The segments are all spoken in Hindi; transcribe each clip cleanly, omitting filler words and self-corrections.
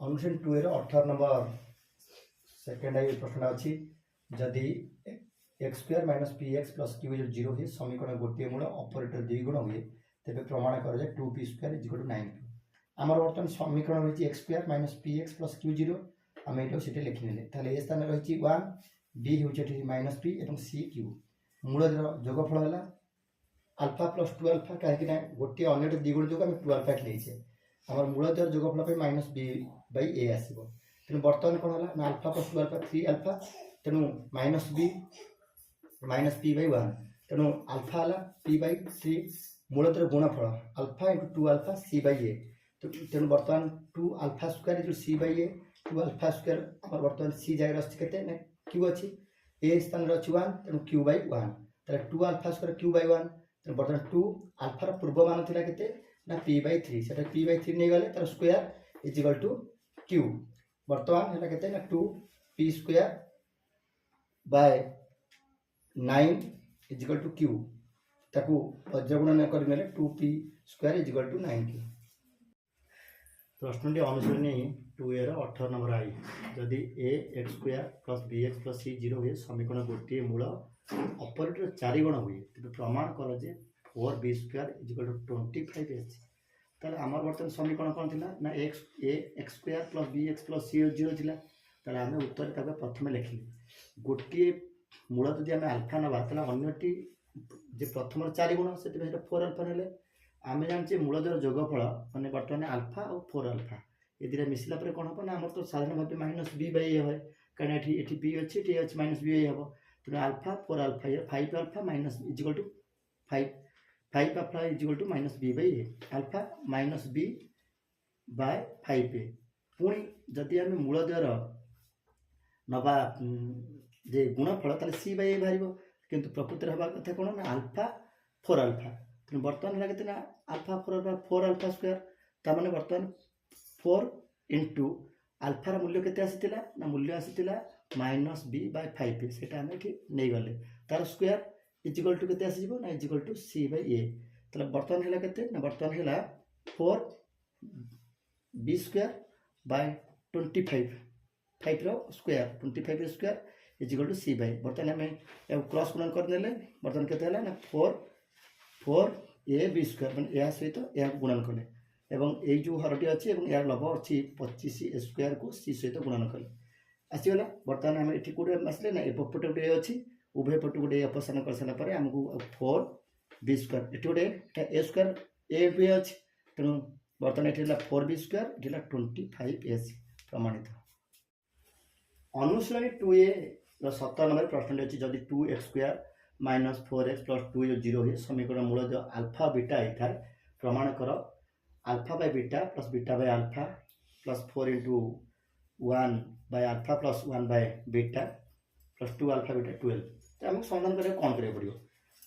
अनुशीलन 2 रे 18 नंबर सेकेंड आई प्रश्न अच्छी जदि x square minus P x plus Q is 0 हुए समीकरण गोटे मूल ऑपरेटर 2 गुण हुए तेज प्रमाण कर 2p square is equal to 9q आमर बर्तमान समीकरण रही x square minus P x plus Q 0 आम ये सीटे लिखिने ताले ए स्थान रही 1 बी हूँ माइनस पी और सी क्यू मूल जोगफल है अल्फा प्लस 2 अल्फा कहीं गोटे अन्य 2 गुण जो आम 2 अल्फा नहीं आम मूलधर जोगफल माइनस बी बै ए आसो तेणु बर्तमान कौन है ना अल्फा प्लस 2 अल्फा 3 अल्फा तेणु माइनस बी माइनस पी बै 1 तेणु अल्फा है P by 3 मूलधर गुणफल alpha into 2 alpha C by ए तेणु बर्तमान 2 alpha square into C by A 2 alpha square आम बर्तमान सी जगह अच्छी के क्यू अच्छी ए स्थान अच्छी 1 तेणु क्यू बै 1 तेरे 2 अल्फा स्क्वायर क्यू बै 1 तेणु बर्तमान 2 अल्फार पूर्व मान था के ना पी बै 3 से पी बै 3 नहीं गले तार square is equal to q बर्तमान है के 2 p square by 9 is equal to q ताकू वज्रगुणन कर 2p square is equal to 9q प्रश्न अनुसरणी 2 एर 18 नंबर आई जदि a x square plus b x plus c 0 हुए समीकरण गोटे मूल ऑपरेटर 4 गुण हुए तेज प्रमाण कर 4b square is equal to 25h ताले आमर बर्तमान समीकरण कौन थी ना x a x square plus b x plus c 0 थी ताले आम उत्तर तक प्रथम लिखिले गोटे मूल जदि आम आल्फा नवा अन्यटी जे प्रथम 4 गुण से 4 अल्फा ने आम जाने मूलधर जोगफल मैंने बर्तमान अल्फा और 4 अल्फा ये दुटा मिसला कौन हम ना आम तो साधारण भाव माइनस बी बै ए है कहीं ये बी अच्छी ये अच्छी माइनस बी ए हम तेनाली अल्फा 4 अल्फा ये 5 alpha minus is equal to 5 alpha is equal to minus b by a alpha minus b by 5 a पुणी जदि आम मूलधर नवा जे गुणफल ताले सी बै ए बाहर किंतु प्रकृति हवा कथा कौन ना अल्फा 4 अल्फा तेणु बर्तमान है के अल्फा 4 अल्फा स्क्वायर तार बर्तमान 4 इंटू अल्फार मूल्य के आसाला ना मूल्य आसाला माइनस बी बाय 5 ए से आम ये नहीं गले तार स्क्वायर इज इक्वल टू के आसो ना is equal to c by a तो बर्तमान है के बर्तमान है 4 b square by 25 5 square 25 square is equal to c by बर्तमान आम क्रॉस गुणन करदे बर्तमान के ना 4 ए बी स्क्वायर मैंने यह सहित यह गुणन कले एवं ये जो हरटी अच्छी यार लभ अच्छी 25 ए स्क्वायर को सी सहित गुणन कले आसीगला बर्तमान आम ये कौटे आसले ना एपटे गोटे अच्छी उभय पट गोटे अपसारण कर सारापर आमको 4 बी स्क्वायर ये गोटे ए स्क्वायर ए बी अच्छी तेणु बर्तमान ये 4 बी स्क्वायर ये 25 प्रमाणित अनुसरणी 2 ए 17 नंबर प्रश्न अच्छी जदि 2 x square minus 4x plus 2 0 हुए समीकरण मूल जो अल्फा बीटा होता है प्रमाण कर alpha by beta plus beta by alpha plus 4 into 1 by alpha plus 1 by beta plus 2 alpha beta 12 तो आमको समाधान करें कौन करा पड़ो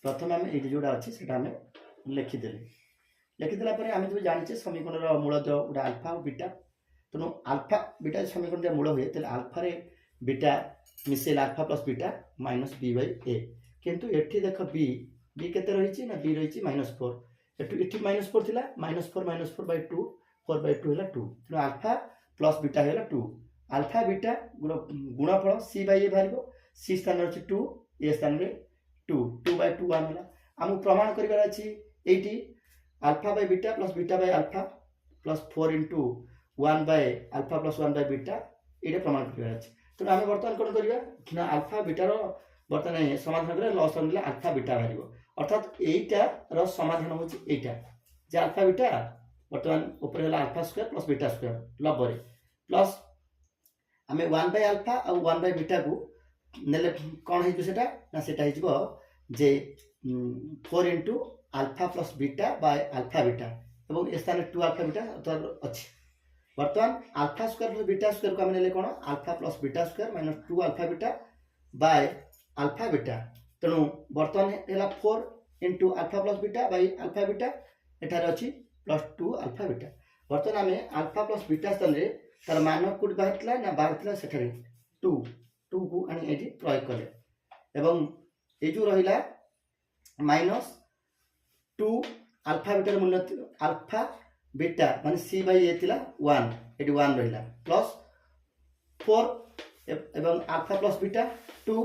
प्रथम आम ये जोड़ा अच्छी से लिखिदेला आम जो जाने समीकरण मूल जो गोटे अल्फा और बीटा तेणु अल्फा बीटा समीकरण जो मूल हुए तो अल्फा बीटा मिसेल alpha plus beta minus b by a किंतु एठी देख बी बी केते रही ना बी रही -4 एठी -4 थिला -4 बाय 2 4 बाय 2 है 2 तेणु अल्फा प्लस बीटा है 2 अल्फा बीटा गुणफल सी बाय ए बाहर सी स्थान अच्छी 2 ए स्थान में 2 बाय 2 1 है आमको प्रमाण कर ये alpha by beta by alpha plus 4 into 1 by alpha plus 1 by beta ये प्रमाण कर तेणु आम बर्तमान कौन करवा अल्फा बीटार बर्तमान समाधान करें लस रहा अल्फा बीटा बाहर अर्थात यहीटार समाधान हूँ यहाँ अल्फा बीटा बर्तमान ऊपर है alpha square plus beta square लब्बरे प्लस आम 1 बाय अल्फा और 1 बाय बीटा को नेले कौन हो जे 4 into alpha plus beta by alpha beta और स्थान 2 अल्फा बीटा अच्छी बर्तमान alpha square plus beta square को आम ने कौन alpha plus beta square minus 2 alpha beta by alpha beta तेणु बर्तमान है 4 into alpha plus beta by alpha beta एठार अच्छी प्लस 2 अल्फा बीटा बर्तमान आम अल्फा प्लस बीटा स्थान में तार मान कौट बाहर ना बाहर से 2 को आनी प्रयोग कले एवं ये जो रहा माइनस 2 अल्फा बीटार मूल्य अल्फा बीटा मान सी बाय ए 1 ये 1 रहा प्लस 4 एवं अल्फा प्लस बीटा 2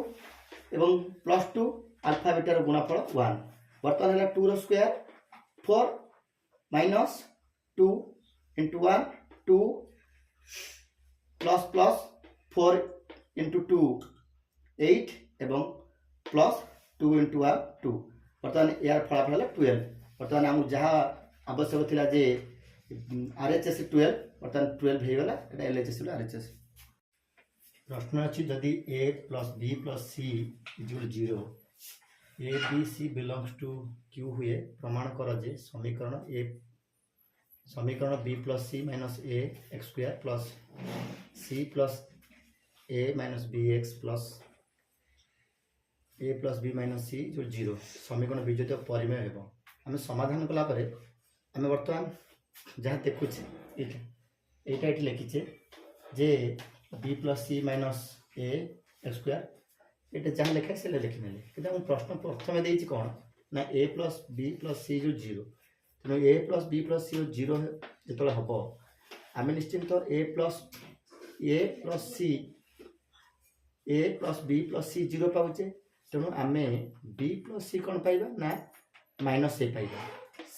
एवं प्लस 2 अल्फा बीटार गुणाफल 1 बर्तमान है 2 square 4 minus 2 into 1 2 plus plus 4 into 2 8 एवं प्लस 2 इंटू 1 2 बर्तमान यार फलाफल है 12 बर्तमान आम जहाँ आवश्यक थिला जे RHS 12 बर्तमान 12 हो गला एटा LHS RHS प्रश्न अच्छी जदि a plus b plus c equal 0 a b c belongs to q हुए प्रमाण कर जे समीकरण b plus c minus a x square plus c plus a minus b x plus a plus b minus c equal 0 समीकरण बीजोत परिमेय हेबो आम समाधान कला परे आम बर्तमान जहाँ देखुचे एटा एटी लिखीचे जे b plus c minus a x square ये जहाँ लिखा से लिखिने कि प्रश्न प्रथम देती कौन ना a plus b plus c जो 0 तेणु a plus b plus c 0 जो हम आम निश्चिंत a plus c a plus b plus c 0 पाचे तेणु आम b प्लस सी कौन पाइबा ना माइनस a पाइबा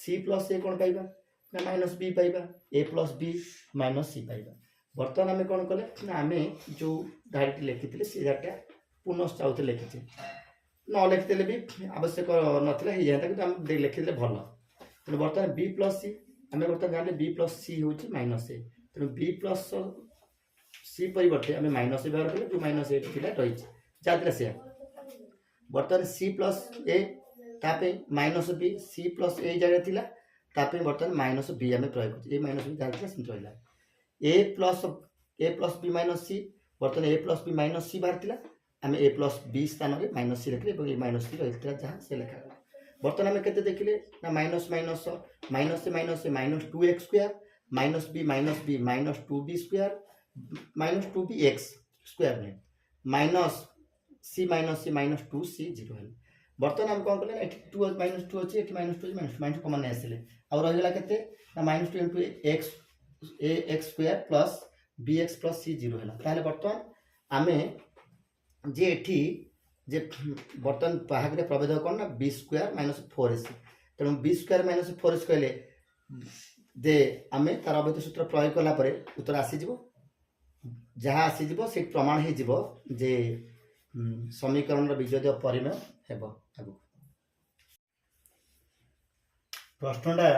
c प्लस a कौन पाइबा ना माइनस b पाइबा a plus b minus c पाइबा बर्तमान आम कौन कले ना आम जो धाड़ी लिखी से धाड़ीटा पुनश्च आउ लिखीचे न लिखिदे भी आवश्यक नाला हो जाता कि लिखिदे भल तेणु बर्तमान बी प्लस सी आम बर्तमान जाने बी प्लस सी हूँ माइनस ए तेणु बी प्लस सी परिवर्ते आम माइनस ए व्यवहार कले जो माइनस ए रही जहाँ से बर्तमान सी प्लस ए तापे माइनस बी सी प्लस ए जगह थी तापे बर्तमान माइनस बी आम प्रयोग कर माइनस बी जहाँ से रहा ए प्लस बी माइनस सी बर्तमान ए प्लस बी माइनस सी बाहर था आम ए प्लस बी स्थान में माइनस सी लिखले ए माइनस सी रही जहाँ से लिखागला बर्तमान आम के देखिले ना माइनस माइनस माइनस से minus 2x square minus b minus 2b square minus 2b x square में माइनस सी माइनस 2c 0 है बर्तमान आम कौन कले टू माइनस 2 अच्छे माइनस 2 माइनस कमन नहीं आसिले आ रहीगला के minus 2 into x a x square plus b x plus c 0 है ताहले बर्तमान आम जे एठी जे बर्तमान बाहर प्रभेद कौन ना बी स्क्वायर माइनस 4ac तेणु बी स्क्वायर माइनस 4ac कहले दे आम तार अवैध सूत्र प्रयोग कला उत्तर आसीज जहाँ आसीज से प्रमाण हो जे समीकरण बीजोद परिमेय हेब आगु प्रश्नटा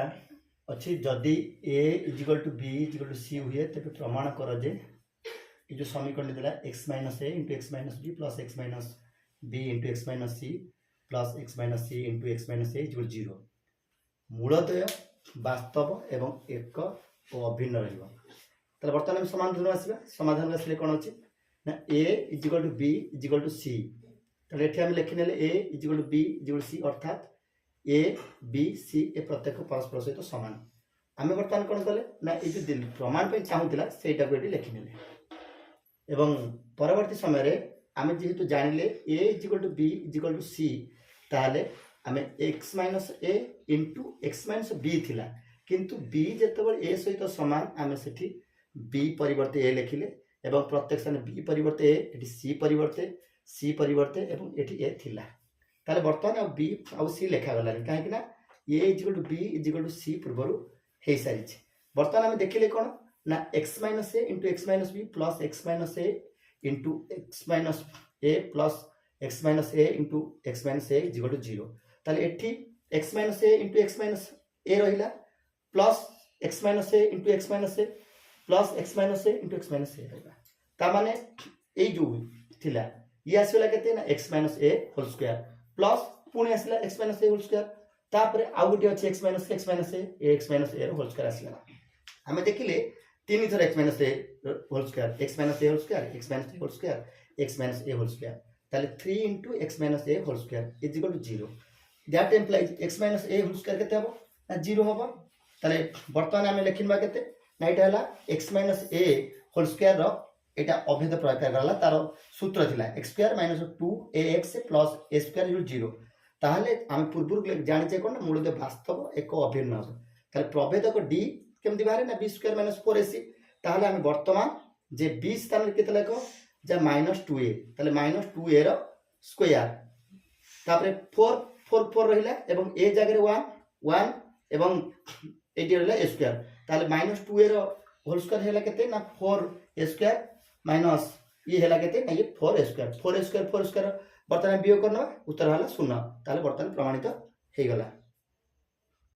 अच्छी जदि a is equal to b is equal to c हुए तेज प्रमाण कर जे ये जो समीकरण देला x minus a into x minus b plus x minus b into x minus c plus x minus c into x minus a is equal 0 मूलद्वय वास्तव एवं एक और अभिन्न रहा बर्तमान समाधान आसवा समाधान आसले कौन अच्छे ना a is equal to b is equal to c ये आम लिखिने a is equal to b is equal c अर्थात ए बी सी ए प्रत्येक परस्पर सहित सामान आम बर्तमान कौन कले ना ये जो प्रमाण चाहूला से लिखिने एवं परवर्ती समय आम जेहेतु जानिले a is equal to b is equal to c ताहले आम x minus a into x minus b थिला किंतु बी जिते ए सहित सामान आम से बी परिवर्ते ए लिखिले एवं प्रत्येक स्थान बी परिवर्ते ए सी परिवर्ते एवं ये ए थिला ताले बर्तमान बी आउ सी लिखागला कहीं a is equal to b is equal to c पूर्वर हो सारी बर्तमान आम देखिले कौन ना x minus a into x minus b plus x minus a into x minus a plus x minus a into x minus a is equal to 0 ताले एठी x minus a into x minus a रहिला plus x minus a into x minus a plus x minus a into x minus a रहिला ता माने ए जो थिला ये आसला केते ना x minus a whole square plus पुणी आसला x minus a whole square तापर आउ गोटे अच्छे x minus a whole square आसला आम देखिले तीन थर x minus a whole square x minus a whole square x minus a whole square x minus a whole square ताले 3 into x minus a whole square equal to 0 that implies x minus a whole square केते हबो ना 0 हबो ताले वर्तमान आम लिखिनबा केते ना एटा हला x minus a whole square rho एटा अभेद प्रयोग करला तार सूत्र थिला x square minus 2ax plus a square 0 ताहले आम पूर्व जानिचे कोन मूलद्वय वास्तव एक अभिन्न ताले प्रभेदक d केमति बाहर ना b स्क्वायर माइनस 4ac তাহলে আমি বর্তমান যে বি স্থানের কেতে লেখ যা -2a তাহলে -2a র স্কোয়ার তারপরে 4 4 4 রহিলা এবং এ জায়গায় 1 1 এবং এটি রহিলা a স্কোয়ার তাহলে -2a র হোল স্কোয়ার হেলা কেতে না 4a স্কোয়ার মাইনাস ই হেলা কেতে না 4a square 4a square 4 square বর্তমান বিয়োগ করনা উত্তর হলা 0 তাহলে বর্তমান প্রমাণিত হয়ে গলা।